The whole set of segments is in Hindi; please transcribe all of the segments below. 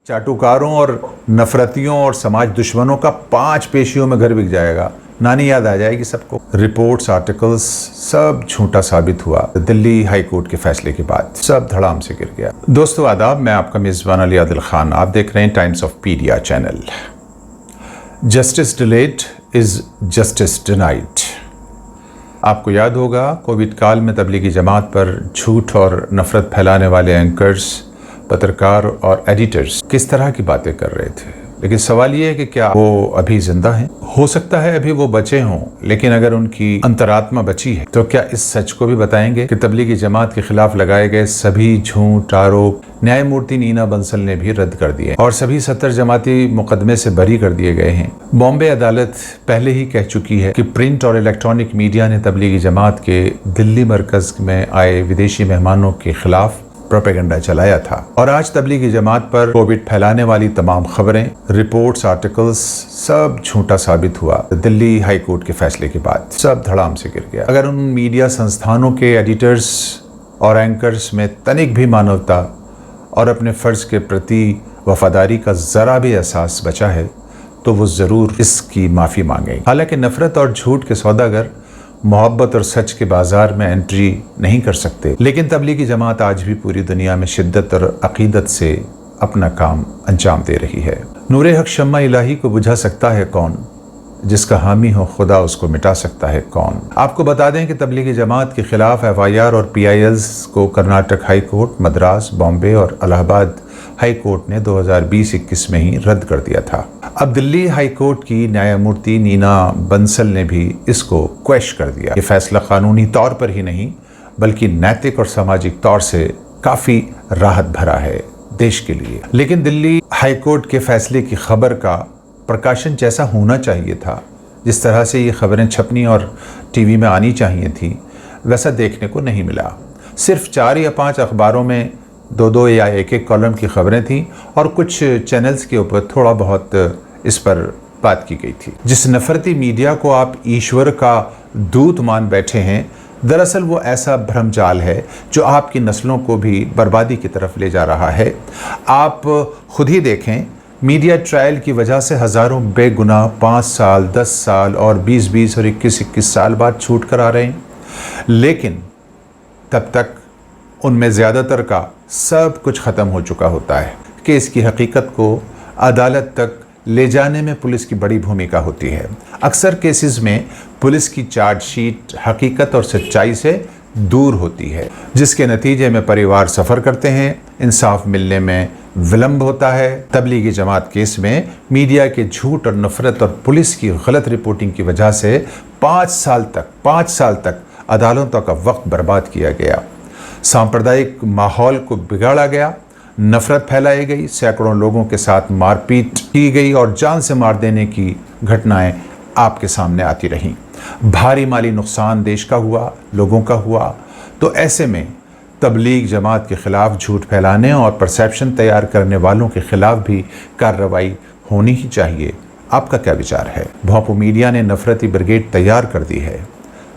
चाटुकारों और नफरतियों और समाज दुश्मनों का 5 पेशियों में घर बिक जाएगा। नानी याद आ जाएगी सबको। रिपोर्ट्स, आर्टिकल्स सब झूठा साबित हुआ। दिल्ली हाई कोर्ट के फैसले के बाद सब धड़ाम से गिर गया। दोस्तों आदाब, मैं आपका मेज़बान अली आदिल खान। आप देख रहे हैं Times of Pedia channel. Justice delayed is justice denied. आपको याद होगा कोविड काल में तबलीगी जमात पर झूठ और नफरत फैलाने वाले एंकर्स, पत्रकार और एडिटर्स किस तरह की बातें कर रहे थे। लेकिन सवाल ये है कि क्या वो अभी जिंदा हैं? हो सकता है अभी वो बचे हों, लेकिन अगर उनकी अंतरात्मा बची है तो क्या इस सच को भी बताएंगे कि तबलीगी जमात के खिलाफ लगाए गए सभी झूठ आरोप न्यायमूर्ति नीना बंसल ने भी रद्द कर दिए और सभी 70 जमाती मुकदमे से बरी कर दिए गए हैं। बॉम्बे अदालत पहले ही कह चुकी है कि प्रिंट और इलेक्ट्रॉनिक मीडिया ने तबलीगी जमात के दिल्ली मरकज में आए विदेशी मेहमानों के खिलाफ प्रोपेगेंडा चलाया था। और आज तबलीगी जमात पर कोविड फैलाने वाली तमाम खबरें, रिपोर्ट्स, आर्टिकल्स सब झूठा साबित हुआ। दिल्ली हाई कोर्ट के फैसले के बाद सब धड़ाम से गिर गया। अगर उन मीडिया संस्थानों के एडिटर्स और एंकर्स में तनिक भी मानवता और अपने फर्ज के प्रति वफादारी का जरा भी एहसास बचा है तो वो जरूर इसकी माफी मांगेंगे। हालांकि नफरत और झूठ के सौदागर मोहब्बत और सच के बाजार में एंट्री नहीं कर सकते, लेकिन तबलीगी जमात आज भी पूरी दुनिया में शिद्दत और अकीदत से अपना काम अंजाम दे रही है। नूरे हक शम्मा इलाही को बुझा सकता है कौन, जिसका हामी हो खुदा उसको मिटा सकता है कौन। आपको बता दें कि तबलीगी जमात के खिलाफ FIR और PILs को कर्नाटक हाई कोर्ट, मद्रास, बॉम्बे और इलाहाबाद हाई कोर्ट ने 2020-21 में ही रद्द कर दिया था। अब दिल्ली हाई कोर्ट की न्यायमूर्ति नीना बंसल ने भी इसको क्वेश कर दिया। ये फैसला कानूनी तौर पर ही नहीं बल्कि नैतिक और सामाजिक तौर से काफी राहत भरा है देश के लिए। लेकिन दिल्ली हाई कोर्ट के फैसले की खबर का प्रकाशन जैसा होना चाहिए था, जिस तरह से ये खबरें छपनी और टीवी में आनी चाहिए थी, वैसा देखने को नहीं मिला। सिर्फ 4 या 5 अखबारों में 2-2 या 1-1 कॉलम की खबरें थीं और कुछ चैनल्स के ऊपर थोड़ा बहुत इस पर बात की गई थी। जिस नफरती मीडिया को आप ईश्वर का दूत मान बैठे हैं, दरअसल वो ऐसा भ्रमजाल है जो आपकी नस्लों को भी बर्बादी की तरफ ले जा रहा है। आप खुद ही देखें, मीडिया ट्रायल की वजह से हज़ारों बेगुनाह 5 साल, 10 साल और 20-20 और 21-21 साल बाद छूट कर आ रहे हैं, लेकिन तब तक उनमें ज़्यादातर का सब कुछ ख़त्म हो चुका होता है। केस की हकीकत को अदालत तक ले जाने में पुलिस की बड़ी भूमिका होती है। अक्सर केसेस में पुलिस की चार्जशीट हकीकत और सच्चाई से दूर होती है, जिसके नतीजे में परिवार सफ़र करते हैं, इंसाफ मिलने में विलंब होता है। तबलीगी जमात केस में मीडिया के झूठ और नफरत और पुलिस की गलत रिपोर्टिंग की वजह से 5 साल तक अदालतों का वक्त बर्बाद किया गया। सांप्रदायिक माहौल को बिगाड़ा गया, नफरत फैलाई गई, सैकड़ों लोगों के साथ मारपीट की गई और जान से मार देने की घटनाएं आपके सामने आती रहीं। भारी माली नुकसान देश का हुआ, लोगों का हुआ। तो ऐसे में तबलीग जमात के खिलाफ झूठ फैलाने और परसेप्शन तैयार करने वालों के खिलाफ भी कार्रवाई होनी ही चाहिए। आपका क्या विचार है? भोंपू मीडिया ने नफरती ब्रिगेड तैयार कर दी है,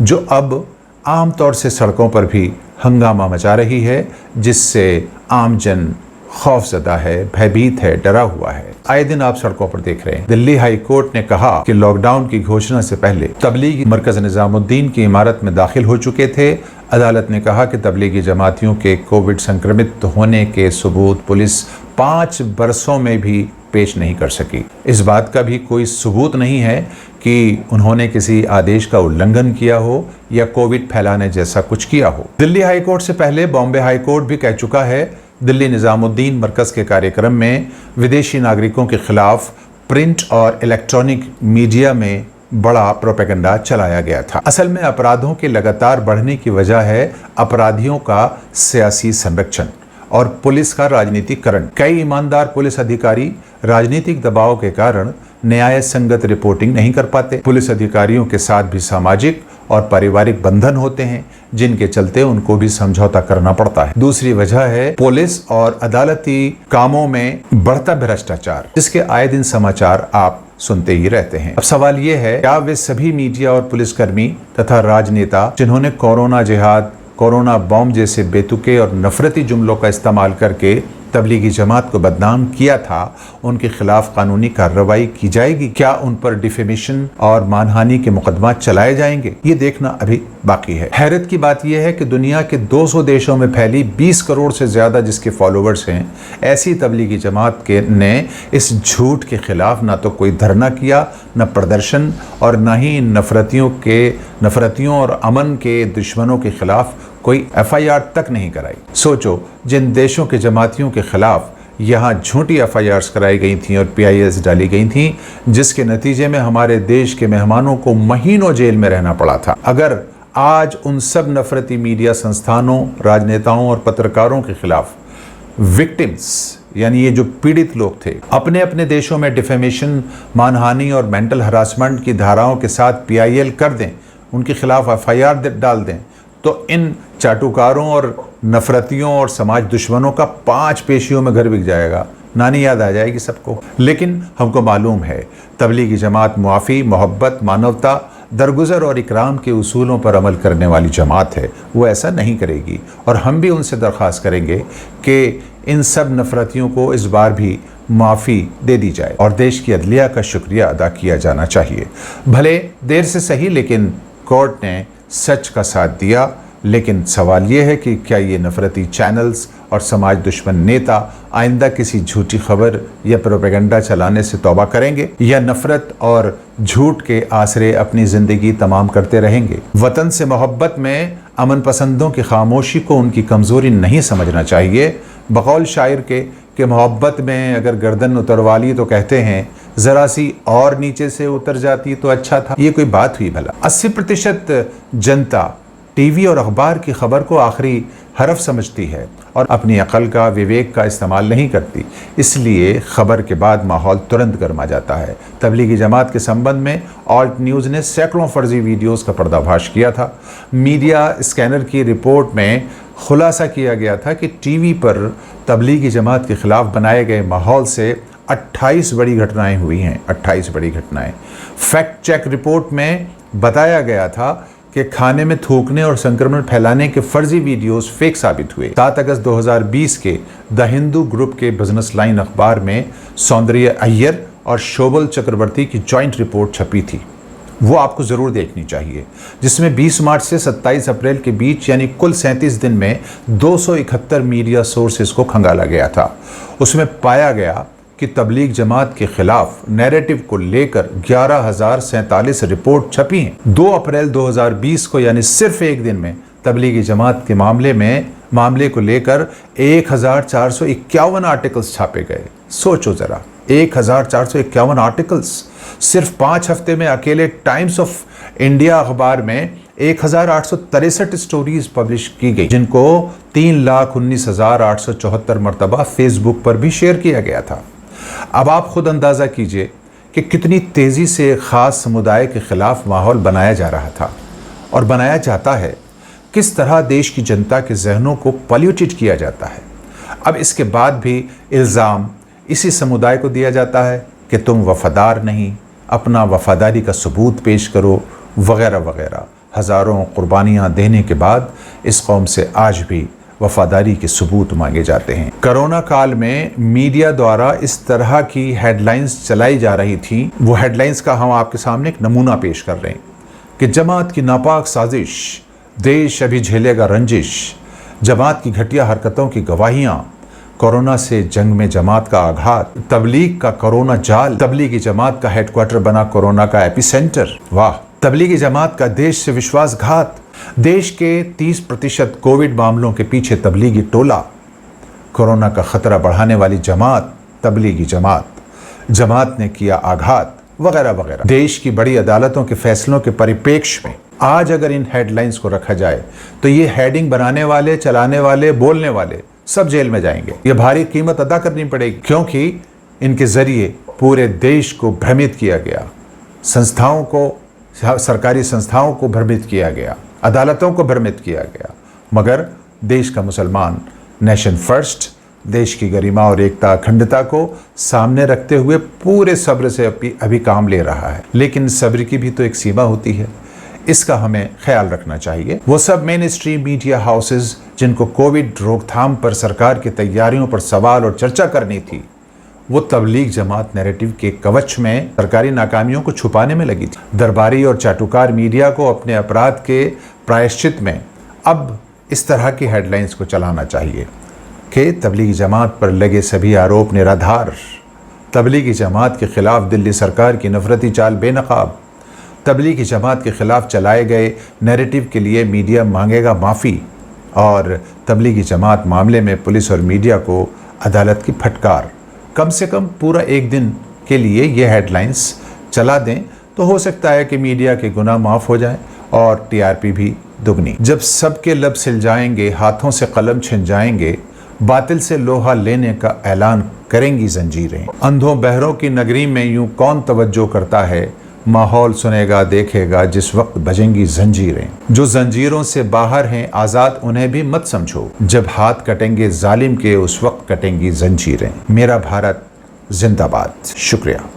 जो अब आमतौर से सड़कों पर भी हंगामा मचा रही है, जिससे आम जन खौफजदा है, भयभीत है, डरा हुआ है। आए दिन आप सड़कों पर देख रहे हैं। दिल्ली हाई कोर्ट ने कहा कि लॉकडाउन की घोषणा से पहले तबलीगी मरकज निजामुद्दीन की इमारत में दाखिल हो चुके थे। अदालत ने कहा कि तबलीगी जमातियों के कोविड संक्रमित होने के सबूत पुलिस 5 बरसों में भी पेश नहीं कर सकी। इस बात का भी कोई सबूत नहीं है कि उन्होंने किसी आदेश का उल्लंघन किया हो या कोविड फैलाने जैसा कुछ किया हो। दिल्ली हाई कोर्ट से पहले बॉम्बे हाई कोर्ट भी कह चुका है, दिल्ली निजामुद्दीन मरकज के कार्यक्रम में विदेशी नागरिकों के खिलाफ प्रिंट और इलेक्ट्रॉनिक मीडिया में बड़ा प्रोपेगेंडा चलाया गया था। असल में अपराधों के लगातार बढ़ने की वजह है अपराधियों का सियासी संरक्षण और पुलिस का राजनीतिकरण। कई ईमानदार पुलिस अधिकारी राजनीतिक दबाव के कारण न्याय संगत रिपोर्टिंग नहीं कर पाते। पुलिस अधिकारियों के साथ भी सामाजिक और पारिवारिक बंधन होते हैं, जिनके चलते उनको भी समझौता करना पड़ता है। दूसरी वजह है पुलिस और अदालती कामों में बढ़ता भ्रष्टाचार, जिसके आए दिन समाचार आप सुनते ही रहते हैं। अब सवाल ये है, क्या वे सभी मीडिया और पुलिसकर्मी तथा राजनेता जिन्होंने कोरोना जिहाद, कोरोना बॉम्ब जैसे बेतुके और नफरती जुमलों का इस्तेमाल करके तबलीगी जमात को बदनाम किया था उनके खिलाफ कानूनी कार्रवाई की जाएगी? क्या उन पर डिफेमेशन और मानहानि के मुकदमा चलाए जाएंगे? ये देखना अभी बाकी है। हैरत की बात यह है कि दुनिया के 200 देशों में फैली 20 करोड़ से ज्यादा जिसके फॉलोअर्स हैं, ऐसी तबलीगी जमात ने इस झूठ के खिलाफ ना तो कोई धरना किया, न प्रदर्शन, और न ही नफरतियों और अमन के दुश्मनों के खिलाफ कोई FIR तक नहीं कराई। सोचो, जिन देशों के जमातियों के खिलाफ यहाँ झूठी FIRs कराई गई थी और PIS डाली गई थी, जिसके नतीजे में हमारे देश के मेहमानों को महीनों जेल में रहना पड़ा था। अगर आज उन सब नफरती मीडिया संस्थानों, राजनेताओं और पत्रकारों के खिलाफ विक्टिम्स यानी ये जो पीड़ित लोग थे अपने अपने देशों में डिफेमेशन, मानहानि और मेंटल हरासमेंट की धाराओं के साथ PIL कर दें, उनके खिलाफ FIR डाल दें, तो इन चाटुकारों और नफरतियों और समाज दुश्मनों का 5 पेशियों में घर बिक जाएगा। नानी याद आ जाएगी सबको। लेकिन हमको मालूम है तबलीगी जमात मुआफ़ी, मोहब्बत, मानवता, दरगुजर और इकराम के उसूलों पर अमल करने वाली जमात है। वो ऐसा नहीं करेगी और हम भी उनसे दरख्वास्त करेंगे कि इन सब नफरतियों को इस बार भी माफ़ी दे दी जाए और देश की अदलिया का शुक्रिया अदा किया जाना चाहिए। भले देर से सही, लेकिन कोर्ट ने सच का साथ दिया। लेकिन सवाल ये है कि क्या ये नफरती चैनल्स और समाज दुश्मन नेता आइंदा किसी झूठी खबर या प्रोपेगेंडा चलाने से तौबा करेंगे या नफरत और झूठ के आसरे अपनी ज़िंदगी तमाम करते रहेंगे? वतन से मोहब्बत में अमन पसंदों की खामोशी को उनकी कमज़ोरी नहीं समझना चाहिए। बकौल शायर के मोहब्बत में अगर गर्दन उतरवा ली तो कहते हैं ज़रा सी और नीचे से उतर जाती तो अच्छा था। ये कोई बात हुई भला? 80% जनता टीवी और अखबार की खबर को आखिरी हरफ समझती है और अपनी अकल का, विवेक का इस्तेमाल नहीं करती। इसलिए खबर के बाद माहौल तुरंत गर्मा जाता है। तबलीगी जमात के संबंध में ऑल्ट न्यूज़ ने सैकड़ों फर्जी वीडियोस का पर्दाफाश किया था। मीडिया स्कैनर की रिपोर्ट में खुलासा किया गया था कि टीवी पर तबलीगी जमात के खिलाफ बनाए गए माहौल से 28 बड़ी घटनाएं हुई हैं। 28 बड़ी घटनाएं। फैक्ट चेक रिपोर्ट में बताया गया था कि खाने में थूकने और संक्रमण फैलाने के फर्जी वीडियोस फेक साबित हुए। 7 अगस्त 2020 के द हिंदू ग्रुप के बिजनेस लाइन अखबार में सौंदर्य अय्यर और शोभल चक्रवर्ती की जॉइंट रिपोर्ट छपी थी। वो आपको ज़रूर देखनी चाहिए, जिसमें 20 मार्च से 27 अप्रैल के बीच यानी कुल 37 दिन में 271 मीडिया सोर्सेज को खंगाला गया था। उसमें पाया गया कि तबलीग जमात के खिलाफ नैरेटिव को लेकर 11,047 रिपोर्ट छपी हैं। 2 अप्रैल 2020 को यानी सिर्फ एक दिन में तबलीगी जमात के मामले को लेकर 1,451 आर्टिकल्स छापे गए। सोचो ज़रा, 1,451 आर्टिकल्स सिर्फ 5 हफ्ते में। अकेले टाइम्स ऑफ इंडिया अखबार में 1,863 स्टोरीज पब्लिश की गई, जिनको 3,19,874 मरतबा फेसबुक पर भी शेयर किया गया था। अब आप खुद अंदाज़ा कीजिए कि कितनी तेज़ी से ख़ास समुदाय के ख़िलाफ़ माहौल बनाया जा रहा था और बनाया जाता है। किस तरह देश की जनता के जहनों को पॉल्यूटेड किया जाता है। अब इसके बाद भी इल्ज़ाम इसी समुदाय को दिया जाता है कि तुम वफ़ादार नहीं, अपना वफ़ादारी का सबूत पेश करो, वग़ैरह वग़ैरह। हज़ारों कुर्बानियाँ देने के बाद इस कौम से आज भी वफ़ादारी के सबूत मांगे जाते हैं। कोरोना काल में मीडिया द्वारा इस तरह की हेडलाइंस चलाई जा रही थी। वो हेडलाइंस का हम आपके सामने एक नमूना पेश कर रहे हैं कि जमात की नापाक साजिश, देश अभी झेलेगा रंजिश, जमात की घटिया हरकतों की गवाहियाँ, कोरोना से जंग में जमात का आघात, तबलीग का कोरोना जाल, तबलीगी जमात का हेडक्वार्टर बना कोरोना का एपिसेंटर। वाह! तबलीगी जमात का देश से विश्वासघात, देश के 30% कोविड मामलों के पीछे तबलीगी टोला, कोरोना का खतरा बढ़ाने वाली जमात, तबलीगी जमात ने किया आघात, वगैरह वगैरह। देश की बड़ी अदालतों के फैसलों के परिप्रेक्ष्य में आज अगर इन हेडलाइंस को रखा जाए तो ये हेडिंग बनाने वाले, चलाने वाले, बोलने वाले सब जेल में जाएंगे। ये भारी कीमत अदा करनी पड़ेगी, क्योंकि इनके जरिए पूरे देश को भ्रमित किया गया, सरकारी संस्थाओं को भ्रमित किया गया, अदालतों को भ्रमित किया गया। मगर देश का मुसलमान नेशन फर्स्ट, देश की गरिमा और एकता, अखंडता को सामने रखते हुए पूरे सब्र से अभी काम ले रहा है। लेकिन सब्र की भी तो एक सीमा होती है, इसका हमें ख्याल रखना चाहिए। वो सब मेन स्ट्रीम मीडिया हाउसेस जिनको कोविड रोकथाम पर सरकार की तैयारियों पर सवाल और चर्चा करनी थी, वो तबलीग जमात नैरेटिव के कवच में सरकारी नाकामियों को छुपाने में लगी थी। दरबारी और चाटुकार मीडिया को अपने अपराध के प्रायश्चित में अब इस तरह की हेडलाइंस को चलाना चाहिए कि तबलीगी जमात पर लगे सभी आरोप निराधार, तबलीगी जमात के खिलाफ दिल्ली सरकार की नफरती चाल बेनकाब, तबलीगी जमात के खिलाफ चलाए गए नैरेटिव के लिए मीडिया मांगेगा माफ़ी और तबलीगी जमात मामले में पुलिस और मीडिया को अदालत की फटकार। कम से कम पूरा एक दिन के लिए ये हेडलाइंस चला दें तो हो सकता है कि मीडिया के गुनाह माफ़ हो जाए और टीआरपी भी दुगनी। जब सबके लब सिल जाएंगे, हाथों से कलम छिन जाएंगे, बातिल से लोहा लेने का ऐलान करेंगी जंजीरें। अंधों बहरों की नगरी में यूं कौन तवज्जो करता है, माहौल सुनेगा देखेगा जिस वक्त बजेंगी जंजीरें। जो जंजीरों से बाहर हैं आज़ाद उन्हें भी मत समझो, जब हाथ कटेंगे जालिम के उस वक्त कटेंगी जंजीरें। मेरा भारत जिंदाबाद। शुक्रिया।